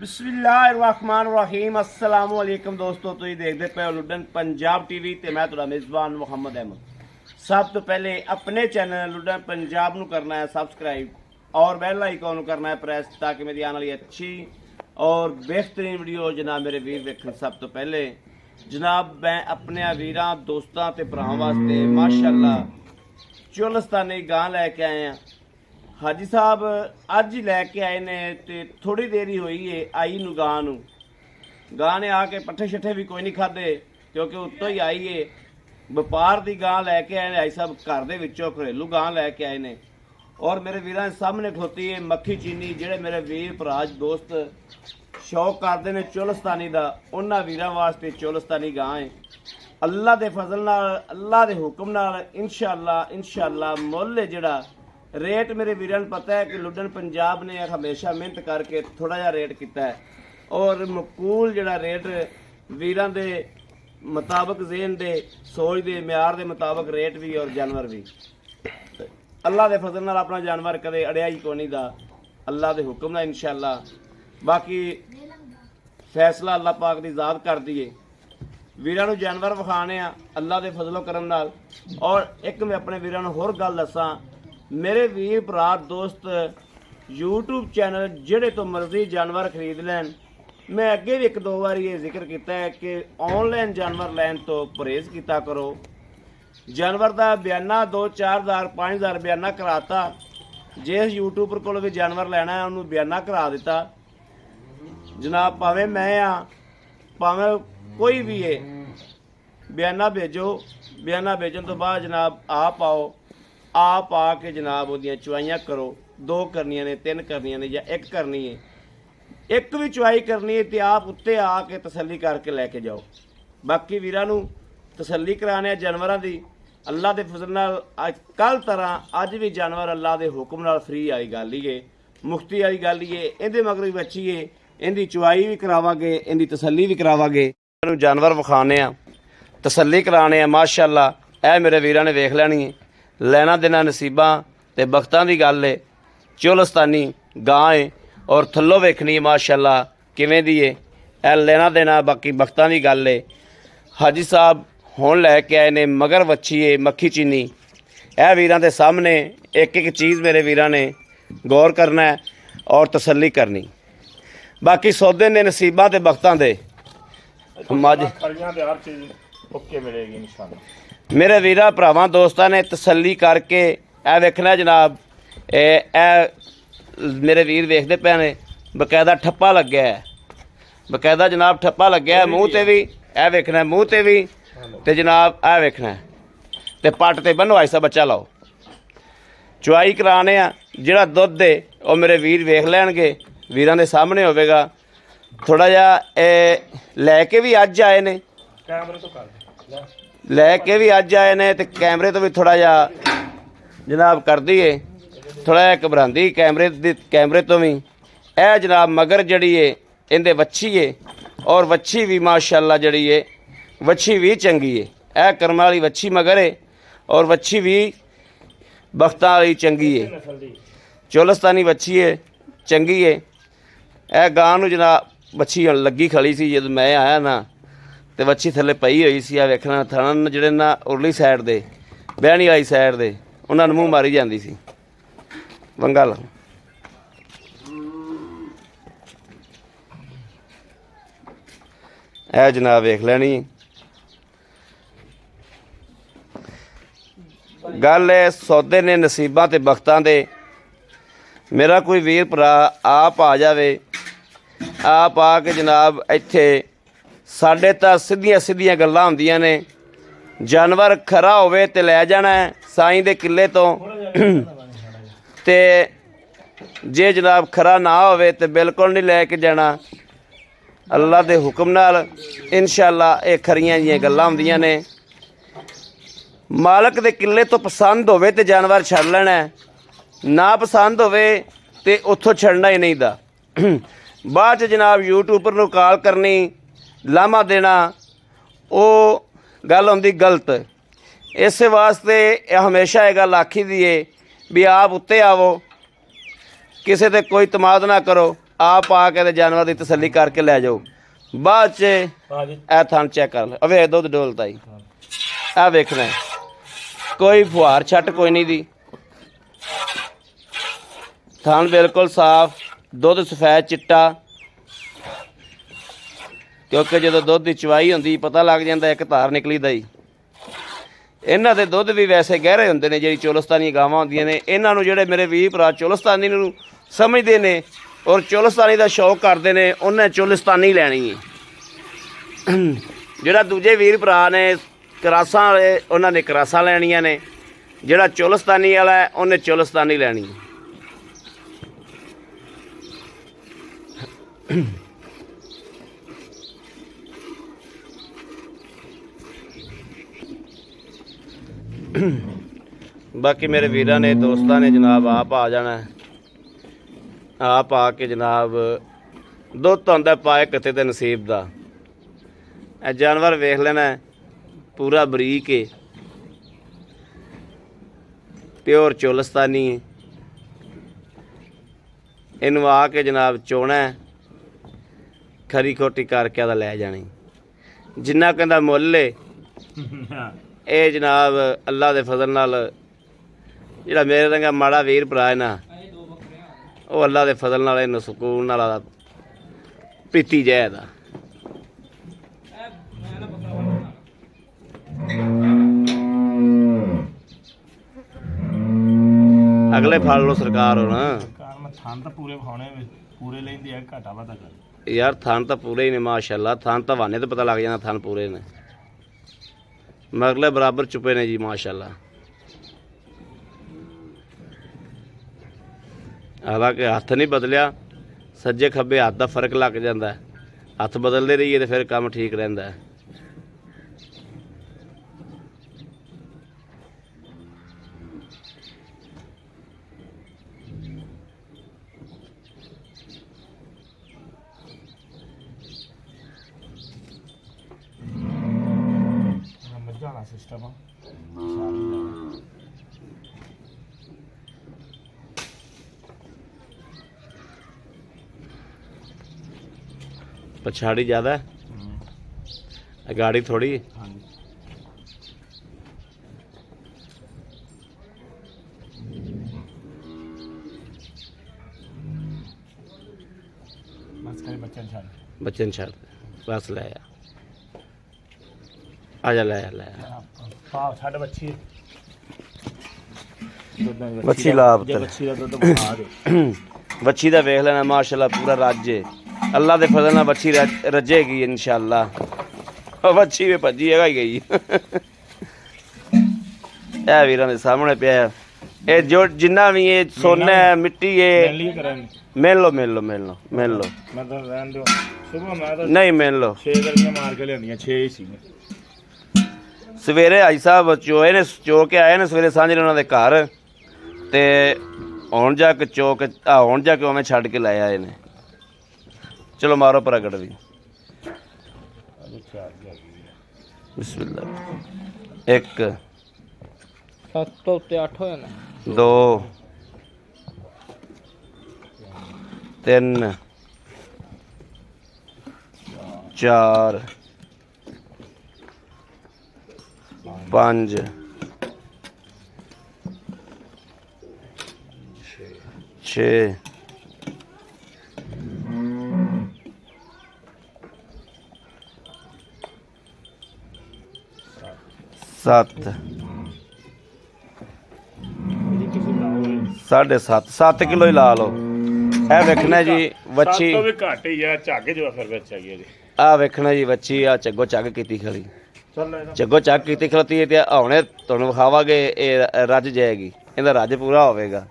बिस्मिल्लाहिर्रहमानिर्रहीम अस्सलाम वालेकुम दोस्तों, तुसीं देखदे पे हो लुडन पंजाब टीवी ते मैं तुहाडा मेज़बान मुहम्मद अहमद। सब तो पहले अपने चैनल लुडन पंजाब नूं करना है सबसक्राइब और बेल आइकॉन नूं करना है प्रेस ताकि मेरी आने वाली अच्छी और बेहतरीन वीडियो जनाब मेरे वीर वेखण। सब तो पहले जनाब मैं अपने वीरां दोस्तां ते भरावां वास्ते माशाअल्लाह चुलस्तानी गां लैके आए हैं। हाजी साहब अज ही लैके आए ने ते थोड़ी देर ही हुई है आई नू गां ने आके पट्ठे शट्ठे भी कोई नहीं खाधे क्योंकि उत्तों ही आई है। व्यापार की गां लैके आए ने आई साहब, घर दे विचों घरेलू गां लैके आए ने और मेरे वीरां दे सामने खलोती है मक्खी चीनी। जेड़े मेरे वीर भराज दोस्त शौक करते हैं चुलस्तानी का, उन्होंने वीरां वास्ते चुलस्तानी गां है। अल्लाह के फजल नाल अल्लाह के हुक्म नाल इंशाअल्लाह मुੱਲ जिहड़ा रेट मेरे वीरां पता है कि लुडन पंजाब ने हमेशा मेहनत करके थोड़ा जिहा रेट किया है और मकूल जिहड़ा रेट वीरां दे मुताबिक ज़हन दे सोच दे म्यार दे मुताबिक रेट भी और जानवर भी। अल्लाह के फजल नाल अपना जानवर कदे अड़िया ही कोई नहीं दा, अल्लाह के हुक्म नाल इंशाअल्लाह। बाकी फैसला अल्लाह पाक दी ज़ात कर दिए। वीरां नूं जानवर विखाने आ अल्लाह के फजलो करम नाल। और एक मैं अपने वीरां नूं होर गल दसां, मेरे वीर भरा दोस्त यूट्यूब चैनल जेड़े तो मर्जी जानवर खरीद लैन, मैं अगे भी एक दो बार ये जिक्र किया है कि ऑनलाइन जानवर लैन तो परहेज़ किया करो। जानवर का बयाना 2-4 हज़ार 5 हज़ार बयाना कराता, जिस यूट्यूबर को भी जानवर लैना है उन्होंने बयाना करा दिता जनाब, भावें मैं हाँ भावें कोई भी है, बयाना भेजो। बयाना भेजन तो बाद जनाब आप आओ, आप आके जनाब वो चुवाइयाँ करो। 2 करनिया ने 3 करनिया ने या 1 करनी है, एक भी चुवाई करनी है तो आप उत्ते आके तसल्ली करके लैके जाओ। बाकी वीरां नूं तसल्ली कराने जानवरां दी अल्लाह के फजल नाल कल तरह अज भी जानवर अल्लाह के हुक्म नाल फ्री वाली गल ही है, मुफ्ती वाली गल ही है। इहदे मगर भी बच्ची है, इहदी चुवाई भी करावांगे, इहदी तसल्ली भी करावांगे। जानवर विखाने आ तसल्ली कराने आ माशाअल्लाह। ऐ मेरे वीरां ने वेख लैनी है, लैना देना नसीबां ते बख्तां दी गल है। चुलस्तानी गां है और थल्लों वेखनी है माशाअल्लाह किवें दी है, ऐ लेना देना बाकी बख्तां दी गल है। हाजी साहब हुण लैके आए ने मगर वच्छी है मक्खी चीनी। ऐ वीरां दे सामने एक एक चीज़ मेरे वीरां ने गौर करना है और तसल्ली करनी। बाकी सौदे ने नसीबां ते बख्तां दे मज मेरे वीरा भरावां दोस्तां ने तसल्ली करके ए वेखना जनाब। मेरे वीर वेखते पे ने बकायदा ठप्पा लग्या है, बकायदा जनाब ठप्पा लग्या है मूँह ते भी। ए वेखना मूँह ते भी ते जनाब ए वेखना है ते पट ते बनो ऐसा बच्चा लाओ। चुआई कराने आ जिहड़ा दुध है वह मेरे वीर वेख लैणगे, वीरां दे सामने होवेगा। थोड़ा जिहा लैके भी अज आए ने, लैके भी अज आए ने ते कैमरे तो भी थोड़ा जिहा जनाब कर दीए, थोड़ा जिहा घबरांदी कैमरे तो भी। ए जनाब मगर जड़ी है इहदे वच्छी है और वच्छी भी माशाअल्लाह जड़ी है वच्छी भी चंगी है। ए करम वाली वच्छी मगर है और वच्छी भी बख्तां वाली चंगी है, चुलस्तानी वच्छी है चंगी है। ए गां नूं जनाब वच्छी लगी खड़ी सी जदों मैं आया ना ते वच्छी थल्ले पई हुई सी। आ वेखना थण जिहड़े ना उरली साइड दे बहणी वाली साइड दे उन्हां नूं मूँह मारी जांदी सी। वंगा ला ए जनाब वेख लैनी। गल है सौदे ने नसीबां ते बख्तां दे। मेरा कोई वीर भरा आप आ जावे, आप आके जनाब इत्थे साडे तां सीधियां गल्लां हुंदियां ने। जानवर खरा होवे ते लै जाना है साईं दे किले तो ते जे जनाब खरा ना होवे ते बिल्कुल नहीं लैके जाना। अल्लाह दे हुक्म नाल इंशाअल्लाह ये खरियां जिहियां गल्लां हुंदियां ने। मालक दे किले तो पसंद होवे ते जानवर छड़ लेना है, ना पसंद होवे ते उत्थों छड़ना ही नहीं दा। बाद च जनाब यूट्यूबर नूं कॉल करनी लामा देना वो गल होंदी गलत। इस वास्ते हमेशा ये गल आखी दी है भी आप उत्ते आवो, किसी ते कोई तमाद ना करो, ਆ ਪਾ ਕੇ ਤੇ ਜਾਨਵਰ ਦੀ ਤਸੱਲੀ ਕਰਕੇ ਲੈ ਜਾਓ। ਬਾਅਦ ਚ ਇਹ ਥਣ ਚੈੱਕ ਕਰ ਲਓ। ਵੇ ਦੁੱਧ ਡੋਲਤਾ ਜੀ, ਆ ਵੇਖਣਾ ਕੋਈ ਫੁਹਾਰ ਛੱਟ ਕੋਈ ਨਹੀਂ ਦੀ। ਥਣ ਬਿਲਕੁਲ ਸਾਫ, ਦੁੱਧ ਸਫੈਦ ਚਿੱਟਾ, ਕਿਉਂਕਿ ਜਦੋਂ ਦੁੱਧ ਦੀ ਚਵਾਈ ਹੁੰਦੀ ਪਤਾ ਲੱਗ ਜਾਂਦਾ ਇੱਕ ਧਾਰ ਨਿਕਲੀ ਦਾ ਹੀ। ਇਹਨਾਂ ਦੇ ਦੁੱਧ ਵੀ ਵੈਸੇ ਗਹਿਰੇ ਹੁੰਦੇ ਨੇ। ਜਿਹੜੀ ਚੋਲਸਤਾਨੀ ਗਾਵਾਂ ਹੁੰਦੀਆਂ ਨੇ, ਇਹਨਾਂ ਨੂੰ ਜਿਹੜੇ ਮੇਰੇ ਵੀਰ ਭਰਾ ਚੋਲਸਤਾਨੀ ਨੂੰ ਸਮਝਦੇ ਨੇ ਔਰ ਚੋਲਸਤਾਨੀ ਦਾ ਸ਼ੌਕ ਕਰਦੇ ਨੇ, ਉਹਨੇ ਚੋਲਸਤਾਨੀ ਲੈਣੀ ਹੈ। ਜਿਹੜਾ ਦੂਜੇ ਵੀਰ ਭਰਾ ਨੇ ਕਰਾਸਾਂ ਵਾਲੇ, ਉਹਨਾਂ ਨੇ ਕਰਾਸਾਂ ਲੈਣੀਆਂ ਨੇ। ਜਿਹੜਾ ਚੋਲਸਤਾਨੀ ਵਾਲਾ ਹੈ ਉਹਨੇ ਚੋਲਸਤਾਨੀ ਲੈਣੀ ਹੈ। ਬਾਕੀ ਮੇਰੇ ਵੀਰਾਂ ਨੇ ਦੋਸਤਾਂ ਨੇ ਜਨਾਬ ਆਪ ਆ ਜਾਣਾ, ਆਪ ਆ ਕੇ ਜਨਾਬ ਦੁੱਧ ਹੁੰਦਾ ਪਾਏ ਕਿਤੇ ਤੇ ਨਸੀਬ ਦਾ। ਇਹ ਜਾਨਵਰ ਵੇਖ ਲੈਣਾ ਪੂਰਾ ਬਰੀਕ ਏ, ਪਿਓਰ ਚੋਲਸਤਾਨੀ ਹੈ। ਇਹਨੂੰ ਆ ਕੇ ਜਨਾਬ ਚੋਣਾ, ਖਰੀ ਖੋਟੀ ਕਰਕੇ ਦਾ ਲੈ ਜਾਣੀ। ਜਿੰਨਾ ਕਹਿੰਦਾ ਮੁੱਲ ਏ ਇਹ ਜਨਾਬ ਅੱਲਾ ਦੇ ਫਜ਼ਲ ਨਾਲ, ਜਿਹੜਾ ਮੇਰੇ ਰੰਗਾ ਮਾੜਾ ਵੀਰ ਭਰਾ ਹੈ ਨਾ, ਉਹ ਅੱਲਾ ਦੇ ਫਜ਼ਲ ਨਾਲ ਇਹਨੂੰ ਸਕੂਨ ਨਾਲ ਪੀਤੀ ਜਾਏ ਦਾ। ਅਗਲੇ ਫੜ ਲਓ ਸਰਕਾਰ ਹੁਣ। ਥਣ ਤਾਂ ਪੂਰੇ ਵਿਖਾਉਣੇ, ਪੂਰੇ ਲੈਂਦੇ ਆ, ਘਾਟਾ ਵਾਧਾ ਕਰ ਯਾਰ। ਥਣ ਤਾਂ ਪੂਰੇ ਹੀ ਨੇ ਮਾਸ਼ਾਅੱਲਾ। ਥਣ ਤਾਂ ਵਾਨੇ ਤੇ ਪਤਾ ਲੱਗ ਜਾਂਦਾ ਥਣ ਪੂਰੇ ਨੇ। ਮਗਲੇ ਬਰਾਬਰ ਚੁੱਪੇ ਨੇ ਜੀ ਮਾਸ਼ਾਅੱਲਾ। ਹਾਲਾਂਕਿ ਹੱਥ ਨਹੀਂ ਬਦਲਿਆ, ਸੱਜੇ ਖੱਬੇ ਹੱਥ ਦਾ ਫਰਕ ਲੱਗ ਜਾਂਦਾ। ਹੱਥ ਬਦਲਦੇ ਰਹੀਏ ਤੇ ਫਿਰ ਕੰਮ ਠੀਕ ਰਹਿੰਦਾ। ਮੱਝਾਂ ਦਾ ਸਿਸਟਮ ਆ। पछाड़ी ज़्यादा है, गाड़ी थोड़ी है। बच्चन छाड़ बस ले आ जा, ले ले बच्ची ला बच्ची का वेख लेना माशाल्लाह पूरा राज्य अल्लाह के फजल नाल बच्ची रजेगी इंशाअल्लाह। बच्ची भी भजी है गई ए वीरां दे सामने पिया ये जो जिन्ना भी ये सोना है मिट्टी है। मिल लो मिल लो मिल लो मिल लो नहीं मिल लो। 6 गलियां मार के लियांदियां, 6 ही सी। सवेरे आई साहब चोए ने चो के आए ने सवेरे सांझे उन्होंने घर ते हुण जाके चो के हुण जाके उवें छड्ड के लै आए ने। चलो मारो प्रगट भी बिस्मिल्लाह। 1 7 ਤੋਂ ਉੱਤੇ 8 ਹੋ ਜਾਣਾ। 2 3 4 5 6 7 7.5 7 किलो ही ला लो। ਇਹ ਵੇਖਣਾ ਜੀ ਵੱਛੀ ਤੋਂ ਵੀ ਘੱਟ ਹੀ ਆ, ਝੱਗ ਜੋ ਫਿਰ ਵਿੱਚ ਆਈ ਜੀ। ਆ ਵੇਖਣਾ ਜੀ ਵੱਛੀ ਆ ਚੱਗੋ ਚੱਗ ਕੀਤੀ ਖੜੀ, ਚੱਗੋ ਚੱਗ ਕੀਤੀ ਖਲੋਤੀ ਤੇ ਹੁਣੇ ਤੁਹਾਨੂੰ ਵਿਖਾਵਾਂਗੇ ਇਹ ਰੱਜ ਜਾਏਗੀ। ਇਹਦਾ ਰੱਜ ਪੂਰਾ ਹੋਵੇਗਾ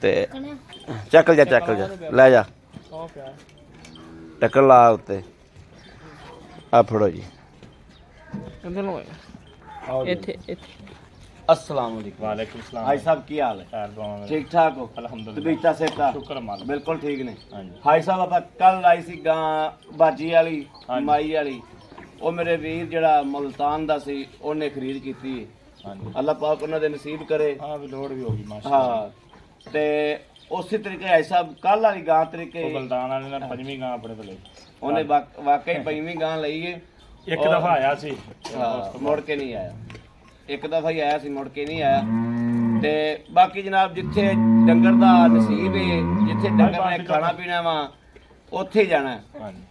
ਤੇ ਚੱਕਲ ਜਾ ਲੈ ਜਾ ਟੱਕਰ ਲਾ ਉੱਤੇ। ਆ ਫੜੋ ਜੀ। ਇੱਥੇ अस्सलाम वालेकुम। वालेकुम सलाम भाई साहब की हाल है? खैर दुआ में ठीक ठाक हो? अल्हम्दुलिल्लाह तबीयत सेहता शुक्र मालिक बिल्कुल ठीक ने। हाँ जी भाई साहब ਆਪਾਂ ਕੱਲ ਆਈ ਸੀ ਗਾਂ ਬਾਜੀ ਵਾਲੀ ਮਾਈ ਵਾਲੀ, ਉਹ ਮੇਰੇ ਵੀਰ ਜਿਹੜਾ ਮੁਲਤਾਨ ਦਾ ਸੀ ਉਹਨੇ ਖਰੀਦ ਕੀਤੀ। हाँ जी ਅੱਲਾਹ ਪਾਕ ਉਹਨਾਂ ਦੇ ਨਸੀਬ ਕਰੇ। हाँ भी लोड भी होगी माशाल्लाह। ਹਾਂ ਤੇ ਉਸੇ ਤਰੀਕੇ ਭਾਈ ਸਾਹਿਬ ਕੱਲ ਵਾਲੀ ਗਾਂ ਤਰੀਕੇ ਉਹ ਬਲਦਾਨ ਵਾਲੇ ਨੇ ਪੰਜਵੀਂ ਗਾਂ ਆਪਣੇ ਕੋਲੇ ਉਹਨੇ ਵਾਕਈ ਪੰਜਵੀਂ ਗਾਂ ਲਈ ਏ। ਇੱਕ ਦਫਾ ਆਇਆ ਸੀ ਹਾਂ, ਮੁੜ ਕੇ ਨਹੀਂ ਆਇਆ। ਇੱਕ ਦਫਾ ਹੀ ਆਇਆ ਸੀ, ਮੁੜ ਕੇ ਨਹੀਂ ਆਇਆ। ਤੇ ਬਾਕੀ ਜਨਾਬ ਜਿੱਥੇ ਡੰਗਰ ਦਾ ਨਸੀਬ ਏ, ਜਿੱਥੇ ਡੰਗਰ ਨੇ ਖਾਣਾ ਪੀਣਾ ਵਾ ਉੱਥੇ ਹੀ ਜਾਣਾ।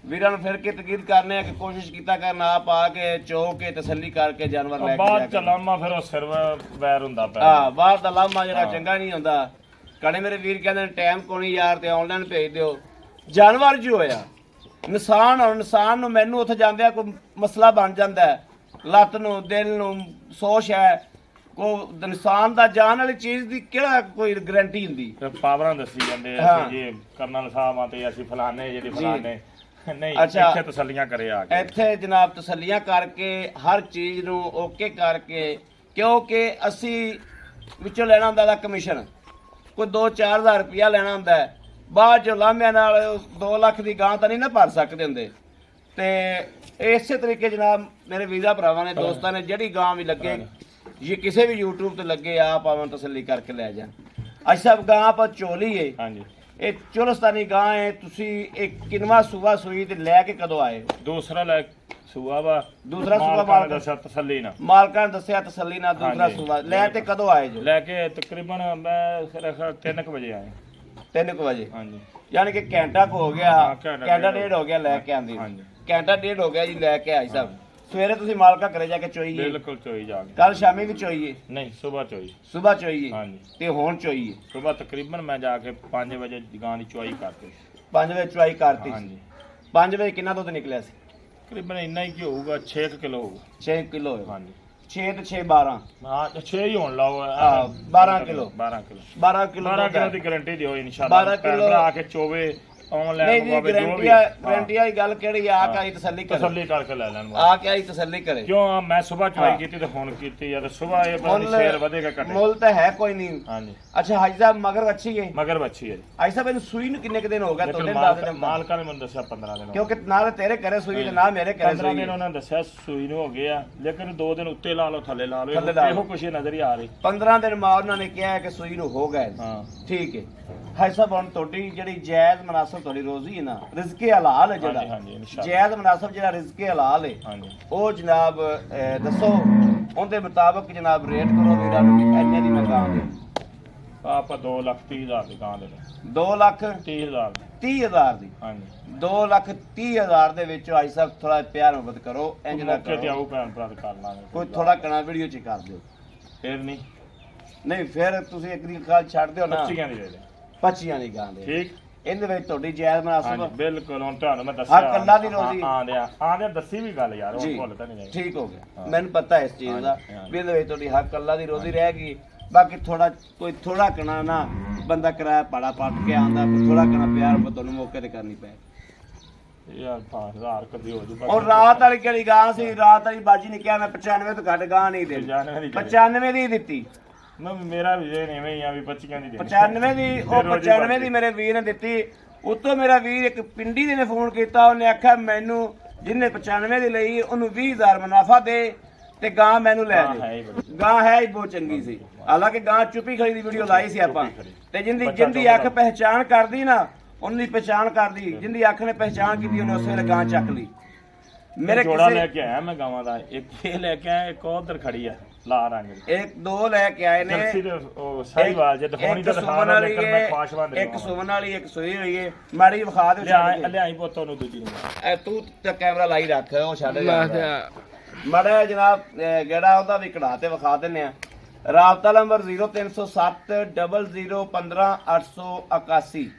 ਵੀਰਾਂ ਨੂੰ ਫਿਰ ਕੇ ਤਕੀਦ ਕਰਨੇ ਆ ਕਿ ਕੋਸ਼ਿਸ਼ ਕੀਤਾ ਕਰਨ ਆਪ ਆ ਕੇ ਚੋ ਕੇ ਤਸੱਲੀ ਕਰਕੇ ਜਾਨਵਰ ਲੈ ਕੇ ਬਾਅਦ ਚ ਲਾਮਾ ਫਿਰ ਉਹ ਸਿਰ ਵੈਰ ਹੁੰਦਾ ਪਿਆ। ਹਾਂ, ਬਾਹਰ ਦਾ ਲਾਮਾ ਜਿਹੜਾ ਚੰਗਾ ਨਹੀਂ ਹੁੰਦਾ। ਕੜੇ ਮੇਰੇ ਵੀਰ ਕਹਿੰਦੇ ਨੇ ਟਾਈਮ ਕੋਣੀ ਯਾਰ ਤੇ ਆਨਲਾਈਨ ਭੇਜ ਦਿਓ। ਜਾਨਵਰ ਜੋ ਹੋਇਆ ਇਨਸਾਨ ਨੂੰ ਮੈਨੂੰ ਉੱਥੇ ਜਾਂਦਿਆਂ ਕੋਈ ਮਸਲਾ ਬਣ ਜਾਂਦਾ ਹੈ, ਲੱਤ ਨੂੰ ਦਿਲ ਨੂੰ ਸੋਚ ਹੈ। ਕੋ ਇਨਸਾਨ ਦਾ ਜਾਨ ਵਾਲੀ ਚੀਜ਼ ਦੀ ਕਿਹੜਾ ਕੋਈ ਗਾਰੰਟੀ ਹੁੰਦੀ। ਪਾਵਰਾਂ ਦੱਸੀ ਜਾਂਦੇ ਆ ਕਿ ਜੀ ਕਰਨਲ ਸਾਹਿਬ ਆ ਤੇ ਅਸੀਂ ਫਲਾਣੇ ਜਿਹੜੇ ਫਲਾਣੇ ਨਹੀਂ। ਅੱਛਾ, ਇੱਥੇ ਤਸੱਲੀਆਂ ਕਰੇ ਆ ਕੇ ਇੱਥੇ ਜਨਾਬ ਤਸੱਲੀਆਂ ਕਰਕੇ ਹਰ ਚੀਜ਼ ਨੂੰ ਓਕੇ ਕਰਕੇ, ਕਿਉਂਕਿ ਅਸੀਂ ਵਿੱਚੋਂ ਲੈਣਾ ਹੁੰਦਾ ਦਾ ਕਮਿਸ਼ਨ, ਕੋਈ 2-4 ਹਜ਼ਾਰ ਰੁਪਇਆ ਲੈਣਾ ਹੁੰਦਾ ਹੈ। ਬਾਅਦ ਚੋਂ ਲਾਮਿਆਂ ਨਾਲ 2 ਲੱਖ ਦੀ ਗਾਂ ਤਾਂ ਨਹੀਂ ਨਾ ਭਰ ਸਕਦੇ ਹੁੰਦੇ। ਤੇ ਇਸੇ ਤਰੀਕੇ ਜਨਾਬ ਮੇਰੇ ਵੀਜ਼ਾ ਭਰਾਵਾਂ ਨੇ ਦੋਸਤਾਂ ਨੇ ਜਿਹੜੀ ਗਾਂ ਵੀ ਲੱਗੇ ਜੇ ਕਿਸੇ ਵੀ YouTube ਤੇ ਲੱਗੇ ਆਪ ਆਵਾਂ ਤਸੱਲੀ ਕਰਕੇ ਲੈ ਜਾਣ। ਅੱਛਾ ਗਾਂ ਆਪਾਂ ਚੋਲੀ ਏ, ਹਾਂਜੀ ਇਹ ਚੋਲਸਤਾਨੀ ਗਾਂ ਹੈ। ਤੁਸੀਂ ਇਹ ਕਿੰਨਵਾਂ ਸੂਆ ਸੂਈ ਤੇ ਲੈ ਕੇ ਕਦੋਂ ਆਏ? ਦੂਸਰਾ ਲੈ ਸੂਆ ਵਾ, ਦੂਸਰਾ ਸੂਆ ਮਾਲਕਾਂ ਨੇ ਦੱਸਿਆ ਤਸੱਲੀ ਨਾਲ, ਮਾਲਕਾਂ ਨੇ ਦੱਸਿਆ ਤਸੱਲੀ ਨਾਲ ਦੂਸਰਾ ਹਾਂਜੀ। ਸੂਆ ਲੈ ਤੇ ਕਦੋਂ ਆਏ ਜੋ? ਲੈ ਕੇ ਤਕਰੀਬਨ ਮੈਂ 3 ਵਜੇ ਆਇਆ। 3 ਵਜੇ, ਹਾਂਜੀ ਯਾਨੀ ਕਿ ਘੰਟਾ ਕੁ ਹੋ ਗਿਆ, ਹਾਂ, ਘੰਟਾ ਡੇਢ ਹੋ ਗਿਆ ਲੈ ਕੇ ਆਂਦੀ। ਹਾਂਜੀ ਘੰਟਾ ਡੇਢ ਹੋ ਗਿਆ ਜੀ ਲੈ ਕੇ ਆਈ ਸਾਹਿਬ। ਸਵੇਰੇ ਤੁਸੀਂ ਮਾਲਕਾ ਘਰੇ ਜਾ ਕੇ ਚੋਈਏ? ਬਿਲਕੁਲ ਚੋਈ ਜਾ ਕੇ, ਕੱਲ ਸ਼ਾਮੀ ਵੀ ਚੋਈਏ? ਨਹੀਂ ਸਵੇਰ ਚੋਈ। ਸਵੇਰ ਚੋਈਏ ਹਾਂਜੀ ਤੇ ਹੁਣ ਚੋਈਏ? ਸਵੇਰ ਤਕਰੀਬਨ ਮੈਂ ਜਾ ਕੇ 5 ਵਜੇ ਗਾਂ ਦੀ ਚੁਆਈ ਕਰਤੀ। 5 ਵਜੇ ਚੁਆਈ ਕਰਤੀ? ਹਾਂਜੀ 5 ਵਜੇ ਕਿੰਨਾ ਦੁੱਧ ਨਿਕਲਿਆ ਸੀ? ਤਕਰੀਬਨ ਇੰਨਾ ਹੀ ਕੀ ਹੋਊਗਾ, 6 ਕਿਲੋ ਹੋਊਗਾ। 6 ਕਿਲੋ ਹੋਇਆ। ਹਾਂਜੀ 6 ਤੇ 6 12। ਹਾਂ 6 ਹੀ ਹੋਣ ਲਾਓ। 12 ਕਿਲੋ। 12 ਕਿਲੋ 12 ਕਿਲੋ 12 ਕਿਲੋ ਦੀ ਗਾਰੰਟੀ ਦਿਓ ਇਨਸ਼ਾਅੱਲਾ। 12 ਕਿਲੋ ਆ ਕੇ ਚੋਵੇ ਨਹੀਂ ਆਨਲਾਈਨ ਜੀ, ਮੰਗਵਾਵੇ ਜੋ ਵੀ ਗਾਰੰਟੀ ਵਾਲੀ ਗੱਲ ਕਿਹੜੀ ਆ ਕੇ ਆਈ ਤਸੱਲੀ ਕਰੇ। ਤਸੱਲੀ ਕਰਕੇ ਲੈ ਲੈਣ ਆ ਕੇ ਆਈ ਤਸੱਲੀ ਕਰੇ। ਕਿਉਂ ਮੈਂ ਸਵੇਰ ਚੁਆਈ ਹਾਂ। ਕੀਤੀ ਤੇ ਹੁਣ ਕੀਤੀ ਯਾਰ ਸਵੇਰ ਇਹ ਬੰਦੀ ਸ਼ੇਰ ਵਧੇਗਾ ਘਟੇ। ਮੁੱਲ ਤਾਂ ਹੈ ਕੋਈ ਨਹੀਂ। ਹਾਂਜੀ ਅੱਛਾ ਹਾਜੀ ਸਾਹਿਬ ਮਗਰ ਅੱਛੀ ਹੈ? ਮਗਰ ਬੱਚੀ ਹੈ ਜੀ। ਹਾਜੀ ਸਾਹਿਬ ਇਹਨੂੰ ਸੂਈ ਨੂੰ ਕਿੰਨੇ ਕੁ ਦਿਨ ਹੋ ਗਿਆ? ਲੇਕਿਨ ਤੁਹਾਡੇ ਦੱਸ ਦਿਨ ਮਾਲਕਾਂ ਨੇ ਮੈਨੂੰ ਦੱਸਿਆ 15 ਦਿਨ ਹੋ ਗਏ। ਕਿਉਂਕਿ ਨਾ ਤਾਂ ਤੇਰੇ ਘਰੇ ਸੂਈ ਤੇ ਨਾ ਮੇਰੇ ਘਰੇ 15 ਸੂਈ ਦਿਨ ਹੈ। ਉਹਨਾਂ ਨੇ ਦੱਸਿਆ ਸੂਈ ਨੂੰ ਹੋ ਗਏ ਆ, ਲੇਕਿਨ 2 ਦਿਨ ਉੱਤੇ ਲਾ ਲਓ ਥੱਲੇ ਲਾ ਲਓ, ਥੱਲੇ ਲਾ ਲਓ। ਇਹੋ ਕੁਛ ਨਜ਼ਰ ਹੀ ਆ ਰਹੀ। 15 ਦਿਨ ਮਾ ਉਹਨਾਂ ਨੇ ਕਿਹਾ ਕਿ ਸੂਈ ਨੂੰ ਹੋ ਗਏ। ਹਾਂ ਠੀਕ ਹੈ ਹਾਜੀ ਸਾਹਿਬ। ਹੁਣ ਤੁਹਾਡੀ ਜਿਹੜੀ ਜਾਇਜ਼ ਮਨਾਸਬ ਤੁਹਾਡੀ ਰੋਜ਼ੀ ਹੈ ਨਾ, ਰਿਜ਼ਕੇ ਹਲਾਲ ਹੈ ਹਾਂਜੀ ਜਿਹੜਾ ਹਾਂਜੀ ਇਨਸ਼ਾਅੱਲਾ। ਜਾਇਜ਼ ਮਨਾਸਬ ਜਿਹੜਾ ਰਿਜ਼ਕੇ ਹਲਾਲ ਹੈ ਹਾਂਜੀ ਉਹ ਜਨਾਬ ਦੱਸੋ ਉਹਦੇ ਮੁਤਾਬਕ ਜਨਾਬ ਰੇਟ ਕਰੋ ਵੀਰਾਂ ਨੂੰ ਕਿ ਇੰਨੇ ਦੀ ਮੈਂ ਗਾਂ ਦੇ। ਆਪਾਂ 2,30,000 ਦੀ ਗਾਂ ਦੇ 2,30,000 30,000 ਦੀ। ਹਾਂਜੀ 2,30,000 ਦੇ ਵਿੱਚ ਹਾਜੀ ਸਾਹਿਬ ਥੋੜਾ ਪਿਆਰ ਮੁਹੱਬਤ ਕਰੋ, ਇੰਜ ਨਾ ਮੌਕੇ ਤੇ ਕਰੋ ਆਊ ਭੈਣ ਭਰਾ ਤੇ ਕਰ ਲਾਂਗੇ ਕੋਈ ਥੋੜਾ ਕਣਾ ਵੀਡੀਓ ਚ ਕਰ ਦਿਓ। ਫਿਰ ਨਹੀਂ ਨਹੀਂ ਫਿਰ ਤੁਸੀਂ ਇੱਕ ਦੀ ਗੱਲ ਛੱਡ ਦਿਓ ਨਾ, 25 ਦੀ ਦੇ ਦੇ 25 ਦੀ ਗਾਂ ਦੇ। ਠੀਕ ਇਹਦੇ ਵਿੱਚ ਤੁਹਾਡੀ ਜਾਇਜ਼ ਹਾਂਜੀ ਮਨਾਸਬ ਬਿਲਕੁਲ। ਹੁਣ ਤੁਹਾਨੂੰ ਮੈਂ ਦੱਸਿਆ ਹਰ ਕੱਲਾ ਦੀ ਰੋਜ਼ੀ। ਆਂਦੇ ਦੱਸੀ ਵੀ ਗੱਲ ਯਾਰ, ਜੀ ਉਹ ਭੁੱਲ ਤਾਂ ਨਹੀਂ ਜਾਏਗੀ। ਠੀਕ ਹੋ ਗਿਆ, ਹਾਂ। ਮੈਨੂੰ ਪਤਾ ਇਸ ਚੀਜ਼ ਦਾ ਹਾਂਜੀ, ਹਾਂਜੀ। ਵੀ ਇਹਦੇ ਵਿੱਚ ਤੁਹਾਡੀ ਹੱਕ ਅੱਲਾ ਦੀ ਰੋਜ਼ੀ ਰਹੇਗੀ। ਬਾਕੀ ਕੋਈ ਥੋੜਾ ਕਣਾ ਨਾ ਬੰਦਾ ਕਿਰਾਇਆ ਪਾੜਾ ਪੱਟ ਕੇ ਆਉਂਦਾ, ਕੋਈ ਥੋੜਾ ਕਣਾ ਪਿਆਰ ਤੁਹਾਨੂੰ ਮੌਕੇ ਤੇ ਕਰਨੀ ਪਏ। ਯਾਰ 5000 ਕਦੀ ਹੋ ਜੂ। ਔਰ ਰਾਤ ਵਾਲੀ ਕਿਹੜੀ ਗਾਂ ਸੀ? ਰਾਤ ਵਾਲੀ ਬਾਜੀ ਨੇ ਕਿਹਾ ਮੈਂ 95 ਤੋਂ ਘੱਟ ਗਾਂ ਨਹੀਂ ਦੇਣੀ, 95 ਦੀ ਦਿੱਤੀ। ਮੇਰਾ ਵੀ ਇਹ ਐਵੇਂ ਹੀ ਆ ਵੀ 25 ਦੀ ਦੇ 95 ਦੀ ਉਹ 95 ਦੀ ਮੇਰੇ ਵੀਰ ਨੇ ਦਿੱਤੀ। ਉਤੋਂ ਮੇਰਾ ਵੀਰ ਇੱਕ ਪਿੰਡੀ ਦੇ ਨੇ ਫੋਨ ਕੀਤਾ, ਉਹਨੇ ਆਖਿਆ ਮੈਨੂੰ ਜਿਹਨੇ 95 ਦੀ ਲਈ ਉਹਨੂੰ 20,000 ਮੁਨਾਫਾ ਦੇ ਤੇ ਗਾਂ ਮੈਨੂੰ ਲੈ ਦੇ। ਗਾਂ ਹੈ ਹੀ ਬਹੁਤ ਚੰਗੀ ਸੀ, ਹਾਲਾਂਕਿ ਗਾਂ ਚੁੱਪੀ ਖੜੀ ਦੀ ਵੀਡੀਓ ਲਾਈ ਸੀ ਆਪਾਂ। ਤੇ ਜਿੰਦੀ ਅੱਖ ਪਹਿਚਾਨ ਕਰਦੀ ਨਾ ਉਹਦੀ ਪਛਾਣ ਕਰਦੀ, ਜਿੰਦੀ ਅੱਖ ਨੇ ਪਹਿਚਾਨ ਕੀਤੀ ਉਹਨੇ ਉਸੇ ਵੇਲੇ ਗਾਂ ਚੱਕ ਲਈ। ਮੇਰੇ ਜੋੜਾ ਲੈ ਕੇ ਆਇਆ ਮੈਂ ਗਾਵਾਂ ਦਾ, ਇੱਕ ਇਹ ਲੈ ਕੇ ਆਇਆ, ਇੱਕ ਉਧਰ ਖੜੀ ਆ ਲਾ ਰੰਗ ਦੀ। ਇੱਕ ਦੋ ਲੈ ਕੇ ਆਏ ਨੇ, ਉਹ ਸਾਰੀਵਾਲ ਜੇ ਦਿਖਾਉਣੀ ਤਾਂ ਦਿਖਾ ਦੇ, ਲੇਕਿਨ ਮੈਂ ਖੁਆਸ਼ਵਾਨ ਇੱਕ ਸੁਮਨ ਵਾਲੀ ਇੱਕ ਸੋਈ ਹੋਈ ਹੈ। ਮਾੜੀ ਵਿਖਾ ਦੇ ਲਿਆਈ ਪੁੱਤ ਉਹਨੂੰ ਦੂਜੀ ਨੂੰ। ਐ ਤੂੰ ਤੇ ਕੈਮਰਾ ਲਾਈ ਰੱਖ, ਉਹ ਛੱਡ ਮਾੜਾ ਜਨਾਬ ਗੇੜਾ ਉਹਦਾ ਵੀ ਕਢਾ ਤੇ ਵਿਖਾ ਦਿੰਨੇ ਆ। ਰਾਬਤਾ ਨੰਬਰ 0307 0015 881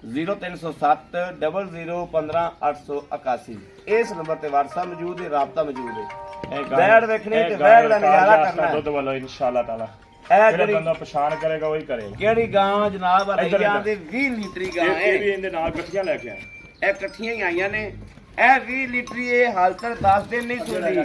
0307 0015 ਇਸ ਨੰਬਰ ਤੇ WhatsApp ਮੌਜੂਦ ਹੈ, ਰਾਬਤਾ ਮੌਜੂਦ ਹੈ। ਬੈੜ ਵੇਖਣੀ ਤੇ ਬੈੜ ਦਾ ਨਜ਼ਾਰਾ ਕਰਨਾ ਦੁੱਧ ਵੱਲੋਂ ਇਨਸ਼ਾਅੱਲਾ ਤਾਲਾ। ਇਹ ਜਿਹੜਾ ਬੰਦਾ ਪਛਾਣ ਕਰੇਗਾ ਉਹੀ ਕਰੇਗਾ। ਕਿਹੜੀ ਗਾਂ ਜਨਾਬ ਰਈਆਂ ਦੇ 20 ਲੀਟਰੀ ਗਾਂ ਹੈ। ਇਹ ਵੀ ਇਹਦੇ ਨਾਲ ਗੱਠੀਆਂ ਲੈ ਕੇ ਆਏ, ਇਹ ਇਕੱਠੀਆਂ ਹੀ ਆਈਆਂ ਨੇ। ਇਹ 20 ਲੀਟਰੀ ਇਹ ਹਾਲ ਤੱਕ 10 ਦਿਨ ਨਹੀਂ ਸੁਣਦੀ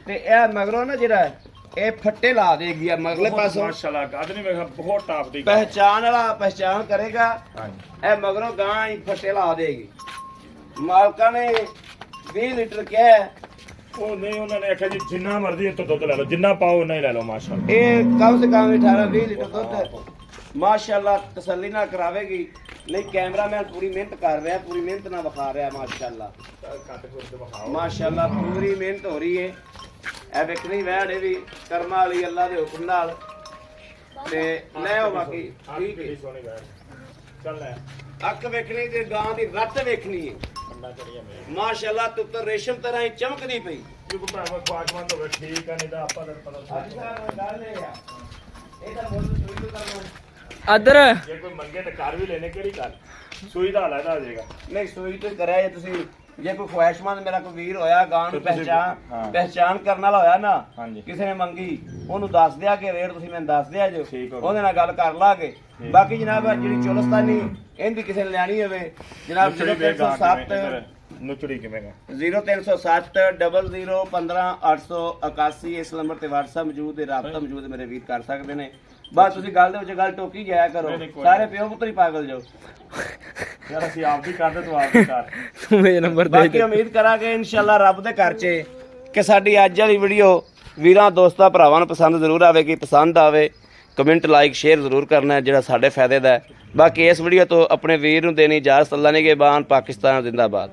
ਤੇ ਇਹ ਮਗਰੋਂ ਨਾ ਜਿਹੜਾ ਇਹ ਫੱਟੇ ਲਾ ਦੇਗੀ ਆ ਮਗਲੇ ਪਾਸੋਂ। ਮਾਸ਼ਾਅੱਲਾ ਕੱਦ ਨਹੀਂ ਵੇਖਾ, ਬਹੁਤ ਟਾਪ ਦੀ ਪਹਿਚਾਨ ਵਾਲਾ ਪਹਿਚਾਨ ਕਰੇਗਾ। ਹਾਂਜੀ ਇਹ ਮਗਰੋਂ ਗਾਂ ਹੀ ਫੱਟੇ ਲਾ ਦੇਗੀ। ਮਾਲਕਾਂ ਨੇ 20 ਲੀਟਰ ਕਿਹਾ, ਉਹ ਨਹੀਂ ਉਹਨਾਂ ਨੇ ਆਖਿਆ ਜੀ ਜਿੰਨਾ ਮਰਜ਼ੀ ਇਹ ਤੋਂ ਦੁੱਧ ਲੈ ਲਓ, ਜਿੰਨਾ ਪਾਓ ਉਨਾ ਹੀ ਲੈ ਲਓ ਮਾਸ਼ਾਅੱਲਾ। ਇਹ ਕਮ ਸੇ ਕਮ 18 20 ਲੀਟਰ ਦੁੱਧ ਮਾਸ਼ਾਅੱਲਾ ਤਸੱਲੀ ਨਾਲ ਕਰਾਵੇਗੀ। ਨਹੀਂ ਕੈਮਰਾਮੈਨ ਪੂਰੀ ਮਿਹਨਤ ਕਰ ਰਿਹਾ, ਪੂਰੀ ਮਿਹਨਤ ਨਾਲ ਵਿਖਾ ਰਿਹਾ ਮਾਸ਼ਾਅੱਲਾ। ਮਾਸ਼ਾਅੱਲਾ ਪੂਰੀ ਮਿਹਨਤ ਹੋ ਰਹੀ ਹੈ। ਇਹ ਵੇਖਣੀ ਵੈੜ ਇਹ ਵੀ ਕਰਮਾਂ ਵਾਲੀ ਅੱਲਾ ਦੇ ਹੁਕਮ ਨਾਲ ਤੇ ਲੈ ਆਓ ਬਾਕੀ ਠੀਕ ਹੈ। ਸੋਹਣੀ ਗਾ ਚੱਲ ਲੈ ਅੱਖ ਵੇਖਣੀ ਤੇ ਗਾਂ ਦੀ ਰੱਤ ਵੇਖਣੀ ਹੈ ਅੰਡਾ ਚੜੀਆ ਮੇਰੇ ਮਾਸ਼ਾਅੱਲਾ ਤੁੱਤ ਰੇਸ਼ਮ ਤਰ੍ਹਾਂ ਹੀ ਚਮਕਦੀ ਪਈ। ਜੇ ਕੋਈ ਭਰਾਵਾ ਖਵਾਜਮੰਦ ਹੋਵੇ ਠੀਕ ਆ, ਨਹੀਂ ਤਾਂ ਆਪਾਂ ਦਾ ਪਤਾ ਅੱਜ ਦਾ ਗੱਲ ਇਹ ਆ ਇਹ ਤਾਂ ਮੁੱਲ ਸੂਈ ਤੋਂ ਕਰਨਾ ਅਦਰ ਜੇ ਕੋਈ ਮੰਗੇ ਤਾਂ ਘਰ ਵੀ ਲੈਣੇ ਕਿਹੜੀ ਗੱਲ ਸੂਈ ਦਾ ਹਾਲਾ ਹੋ ਜਾਏਗਾ। ਨਹੀਂ ਸੂਈ ਤੋਂ ਹੀ ਕਰਿਆ ਜੇ ਤੁਸੀਂ। ਜੇ ਕੋਈ ਖੁਆਇਸ਼ਮੰਦ ਮੇਰਾ ਕੋਈ ਵੀਰ ਹੋਇਆ ਗਾਂ ਨੂੰ ਤੇ ਤੁਸੀਂ- ਹਾਂ। ਪਹਿਚਾਨ ਕਰਨ ਵਾਲਾ ਹੋਇਆ ਨਾ ਹਾਂਜੀ। ਕਿਸੇ ਨੇ ਮੰਗੀ ਉਹਨੂੰ ਦੱਸ ਦਿਆ ਕਿ ਰੇਟ ਤੁਸੀਂ ਮੈਨੂੰ ਦੱਸ ਦਿਆ ਜੋ ਠੀਕ ਹੋ ਗਿਆ। ਉਹਦੇ ਨਾਲ ਗੱਲ ਕਰ ਲਾਂਗੇ। ਬਾਕੀ ਜਨਾਬ ਆਹ ਜਿਹੜੀ ਚੋਲਸਤਾਨੀ ਇਹਦੀ ਕਿਸੇ ਨੇ ਲੈਣੀ ਹੋਵੇ ਜਨਾਬ 0307 ਨੁਚੜੀ ਕਿਵੇਂ ਗਾ 0307 00 15 881 ਇਸ ਨੰਬਰ ਤੇ WhatsApp ਮੌਜੂਦ ਹੈ, ਰਾਬਤਾ ਮੌਜੂਦ ਹੈ, ਮੇਰੇ ਵੀਰ ਕਰ ਸਕਦੇ ਨੇ। ਬਸ ਤੁਸੀਂ ਗੱਲ ਦੇ ਵਿੱਚ ਗੱਲ ਟੋਕੀ ਜਾਇਆ ਕਰੋ, ਨਹੀਂ, ਕੋਈ ਸਾਰੇ ਪਿਓ ਪੁੱਤਰ ਹੀ ਪਾਗਲ ਜਾਓ। ਯਾਰ ਅਸੀਂ ਆਪ ਵੀ ਕਰਦੇ ਤੂੰ ਆਪ ਵੀ ਕਰ ਤੂੰ ਇਹ ਨੰਬਰ ਦੇ ਬਾਕੀ ਉਮੀਦ ਕਰਾਂਗੇ ਇਨਸ਼ਾਅੱਲਾ ਰੱਬ ਦੇ ਘਰ 'ਚ ਕਿ ਸਾਡੀ ਅੱਜ ਵਾਲੀ ਵੀਡੀਓ ਵੀਰਾਂ ਦੋਸਤਾਂ ਭਰਾਵਾਂ ਨੂੰ ਪਸੰਦ ਜ਼ਰੂਰ ਆਵੇਗੀ। ਪਸੰਦ ਆਵੇ ਕਮੈਂਟ ਲਾਈਕ ਸ਼ੇਅਰ ਜ਼ਰੂਰ ਕਰਨਾ ਹੈ, ਜਿਹੜਾ ਸਾਡੇ ਫਾਇਦੇ ਦਾ ਹੈ। ਬਾਕੀ ਇਸ ਵੀਡੀਓ ਤੋਂ ਆਪਣੇ ਵੀਰ ਨੂੰ ਦੇਣੀ ਇਜਾਜ਼ਤ। ਅੱਲਾ ਨਿਗਹਿਬਾਨ, ਪਾਕਿਸਤਾਨ ਜ਼ਿੰਦਾਬਾਦ।